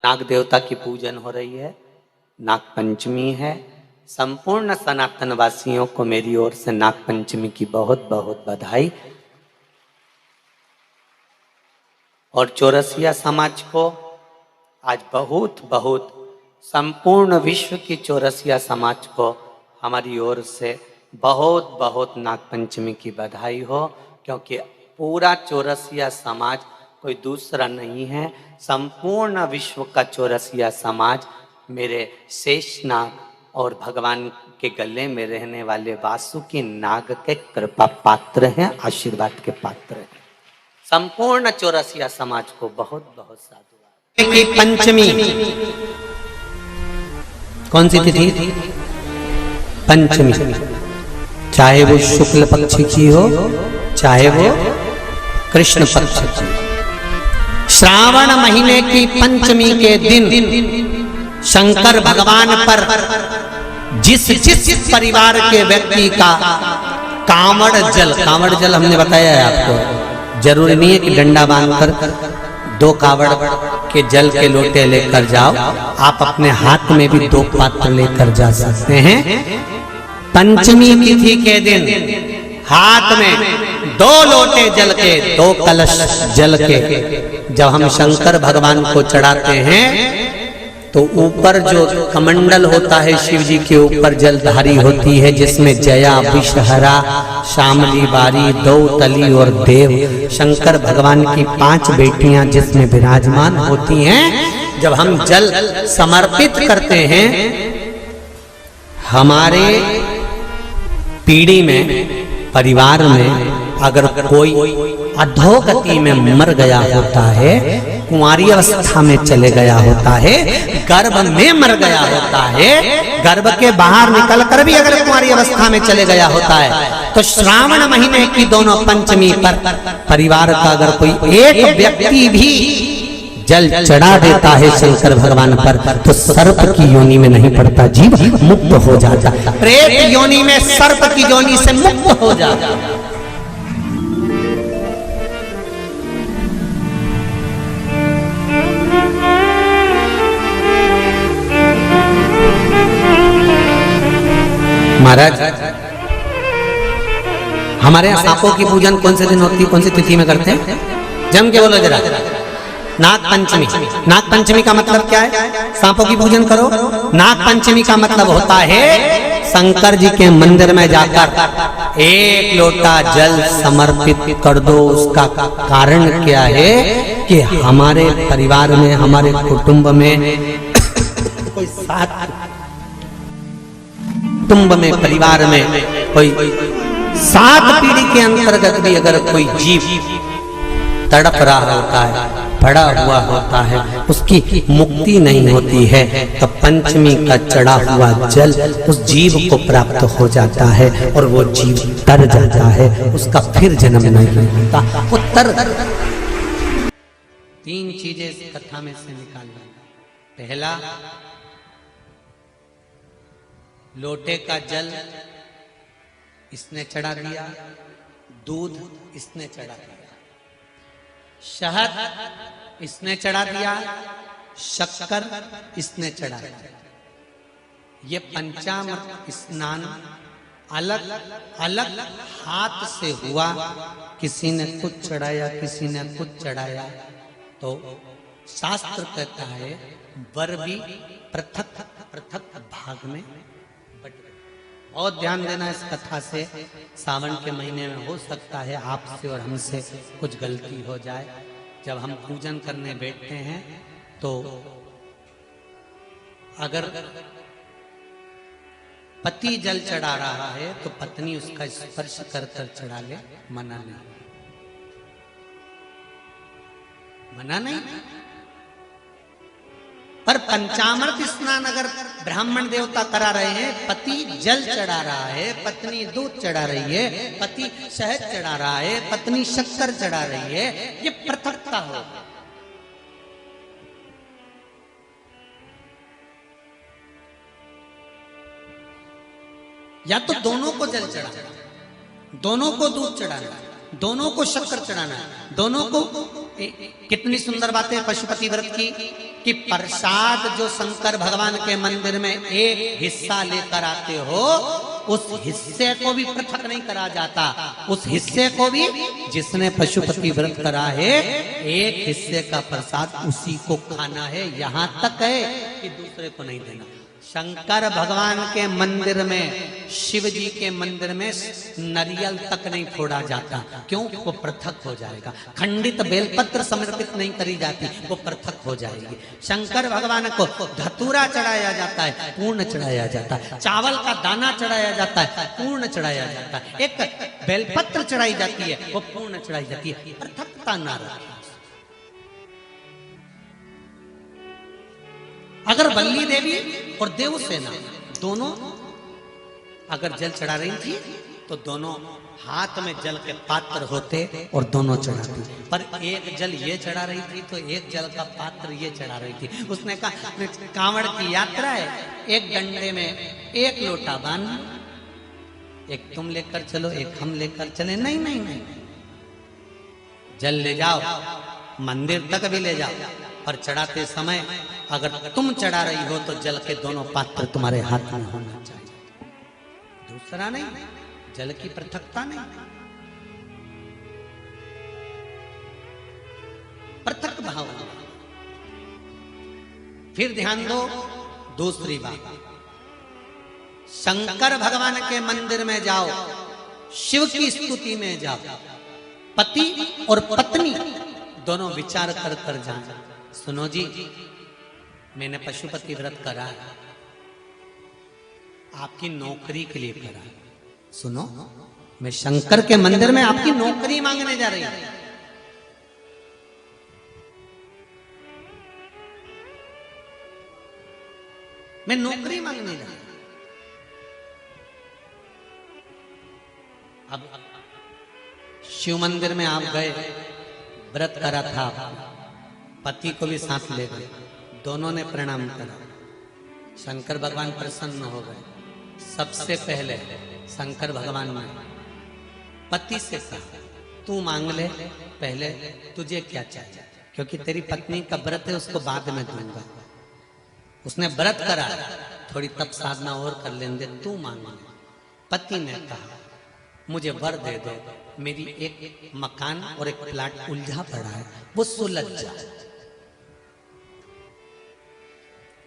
नाग देवता की पूजन हो रही है, नाग पंचमी है। संपूर्ण सनातन वासियों को मेरी ओर से नाग पंचमी की बहुत बहुत बधाई। और चौरसिया समाज को आज बहुत बहुत संपूर्ण विश्व की चौरसिया समाज को हमारी ओर से बहुत बहुत नाग पंचमी की बधाई हो, क्योंकि पूरा चौरसिया समाज कोई दूसरा नहीं है। संपूर्ण विश्व का चौरसिया समाज मेरे शेषनाग और भगवान के गले में रहने वाले वासुकी नाग के कृपा पात्र हैं, आशीर्वाद के पात्र हैं। संपूर्ण चौरसिया समाज को बहुत बहुत साधुवाद। की पंचमी कौन सी तिथि? पंचमी, चाहे वो शुक्ल पक्ष की हो चाहे वो कृष्ण पक्ष की। श्रावण महीने की पंचमी के दिन शंकर भगवान पर जिस जिस परिवार के व्यक्ति का कांवड़ जल हमने बताया है आपको, जरूरी नहीं है कि डंडा बांधकर 2 कावड़ के जल के लोटे लेकर जाओ, आप अपने हाथ में भी 2 पात्र लेकर जा सकते हैं। पंचमी तिथि के दिन हाथ में 2 लोटे जल के, 2 कलश जल के जब हम शंकर भगवान को चढ़ाते हैं तो ऊपर जो कमंडल होता है शिव जी के ऊपर जलधारी होती है, जिसमें जया, विषहरा, शामली, बारी, दौतली और देव, शंकर भगवान की 5 बेटियां जिसमें विराजमान होती हैं। जब हम जल समर्पित करते हैं, हमारे पीढ़ी में, परिवार में अगर कोई अधोगति में मर गया होता है, कुंवारी अवस्था में चले गया होता है, गर्भ में मर गया होता है, गर्भ के बाहर निकल कर भी अगर कुंवारी अवस्था में चले गया होता है, तो श्रावण महीने की दोनों पंचमी पर परिवार का अगर कोई एक व्यक्ति भी जल चढ़ा देता है शंकर भगवान पर, तो सर्प की योनि में नहीं पड़ता, जीव मुक्त हो जाता, प्रेत योनि में सर्प की योनि से मुक्त हो जाता। महाराज, हमारे यहाँ सांपों की पूजन कौन से दिन होती है, कौन सी तिथि में करते हैं? जम के बोलो जरा। नाग पंचमी। नाग पंचमी का मतलब क्या है? सांपों की पूजन करो। नाग पंचमी का मतलब होता है शंकर जी के मंदिर में जाकर 1 लोटा जल समर्पित कर दो। उसका कारण क्या है कि हमारे परिवार में, हमारे कुटुंब में कोई कुटुंब में, परिवार में कोई 7 पीढ़ी के अंतर्गत भी अगर कोई जीव तड़प रहा होता है, पड़ा हुआ होता है, उसकी मुक्ति नहीं होती है, तो पंचमी का चढ़ा हुआ जल उस जीव को प्राप्त हो जाता है और वो जीव तर जाता है, उसका फिर जन्म नहीं होता, वो तर। 3 चीजें इस कथा में से निकालना। पहला, लोटे का जल इसने चढ़ा दिया, दूध इसने चढ़ा दिया, शहद इसने चढ़ा दिया, शक्कर इसने चढ़ा दिया। ये पंचामृत स्नान अलग अलग हाथ से हुआ, किसी ने कुछ चढ़ाया, किसी ने कुछ चढ़ाया, तो शास्त्र कहता है वर भी पृथक पृथक भाग में। बहुत ध्यान देना इस कथा से। सावन के महीने में हो सकता है आपसे और हमसे कुछ गलती हो जाए। जब हम पूजन करने बैठते हैं तो अगर पति जल चढ़ा रहा है तो पत्नी उसका स्पर्श कर कर चढ़ा ले, मना नहीं, मना नहीं। पर पंचामृत स्नान अगर ब्राह्मण देवता करा रहे हैं, पति जल चढ़ा रहा है, पत्नी दूध चढ़ा रही है, पति शहद चढ़ा रहा है, पत्नी शक्कर चढ़ा रही है, ये पृथकता हो। या तो दोनों को जल चढ़ाना, दोनों को दूध चढ़ाना, दोनों को शक्कर चढ़ाना, दोनों को कितनी सुंदर बात है पशुपति व्रत की कि प्रसाद जो शंकर भगवान के मंदिर में एक हिस्सा लेकर आते हो, उस हिस्से को भी पृथक नहीं करा जाता। उस हिस्से को भी जिसने पशुपति व्रत करा है, एक हिस्से का प्रसाद उसी को खाना है। यहां तक है कि दूसरे को नहीं देना। शंकर भगवान के मंदिर में, शिव जी के मंदिर में नारियल तक नहीं फोड़ा जाता। क्यों? वो पृथक हो जाएगा। खंडित बेलपत्र समर्पित नहीं करी जाती, वो पृथक हो जाएगी। शंकर भगवान को धतूरा चढ़ाया जाता है, पूर्ण चढ़ाया जाता है। चावल का दाना चढ़ाया जाता है, पूर्ण चढ़ाया जाता है। एक बेलपत्र चढ़ाई जाती है, वो पूर्ण चढ़ाई जाती है। पृथकता ना रहे। अगर बल्ली देवी और देवसेना दोनों अगर जल चढ़ा रही थी, तो दोनों हाथ में जल के पात्र होते और दोनों चढ़ाती। पर एक जल ये चढ़ा रही थी, तो एक जल का पात्र ये चढ़ा रही थी। उसने कहा कांवड़ की यात्रा है, एक डंडे में एक लोटा बांध, एक तुम लेकर चलो, एक हम लेकर चले। नहीं नहीं नहीं, जल ले जाओ, मंदिर तक भी ले जाओ, और चढ़ाते समय अगर तुम चढ़ा रही हो तो जल के दोनों पात्र तुम्हारे हाथ में होना चाहिए, दूसरा नहीं। जल की पृथकता नहीं, पृथक भाव। फिर ध्यान दो दूसरी बात, शंकर भगवान के मंदिर में जाओ, शिव की स्तुति में जाओ, पति और पत्नी दोनों विचार कर कर जाए। सुनो जी, मैंने पशुपति व्रत करा, आपकी नौकरी के लिए करा। सुनो, मैं शंकर के मंदिर में आपकी नौकरी मांगने जा रही हूं। मैं नौकरी मांगने जा रही हूं। अब शिव मंदिर में आप गए, व्रत करा था, पति को भी साथ ले गए, दोनों ने प्रणाम करा। शंकर भगवान प्रसन्न हो गए। सबसे पहले शंकर भगवान ने पति से कहा, तू मांग ले, पहले तुझे क्या चाहिए, क्योंकि तेरी पत्नी का व्रत है, उसको बाद में दूंगा। उसने व्रत करा, थोड़ी तप साधना और कर लेंगे, तू मांग ले। पति ने कहा, मुझे वर दे दो, मेरी एक मकान और एक प्लाट उलझा पड़ा है, वो सुलझ जाए।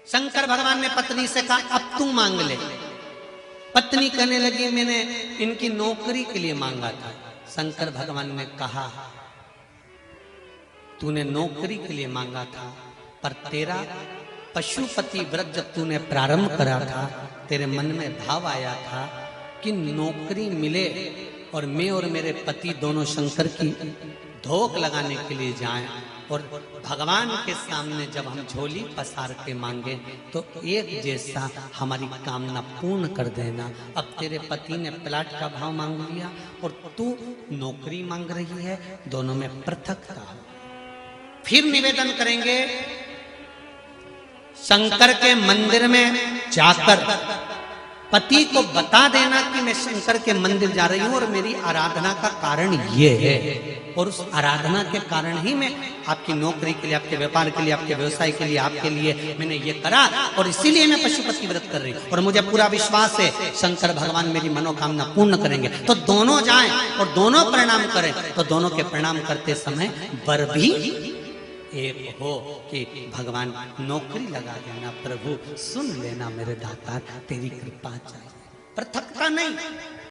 शंकर भगवान ने पत्नी से कहा, अब तू मांग ले। पत्नी कहने लगी, मैंने इनकी नौकरी के लिए मांगा था। शंकर भगवान ने कहा, तूने नौकरी के लिए मांगा था, पर तेरा पशुपति व्रत जब तूने प्रारंभ करा था, तेरे मन में भाव आया था कि नौकरी मिले और मैं और मेरे पति दोनों शंकर की धोख लगाने के लिए जाएं, और भगवान के सामने जब हम झोली पसार के मांगे तो एक जैसा हमारी कामना पूर्ण कर देना। अब तेरे पति ने प्लाट का भाव मांग लिया और तू नौकरी मांग रही है, दोनों में पृथकता। फिर निवेदन करेंगे, शंकर के मंदिर में जाकर पति को बता देना कि मैं शंकर के मंदिर जा रही हूं और मेरी आराधना का कारण ये है, और उस आराधना के कारण ही मैं आपकी नौकरी के लिए, आपके व्यापार के लिए, आपके व्यवसाय के लिए, आपके लिए मैंने ये करा, और इसीलिए मैं पशुपति व्रत कर रही हूं, और मुझे पूरा विश्वास है शंकर भगवान मेरी मनोकामना पूर्ण करेंगे। तो दोनों जाएं और दोनों प्रणाम करें, तो दोनों के प्रणाम करते समय वर भी एक हो कि भगवान नौकरी लगा देना, प्रभु सुन लेना मेरे दातार, तेरी कृपा चाहिए, पृथकता नहीं।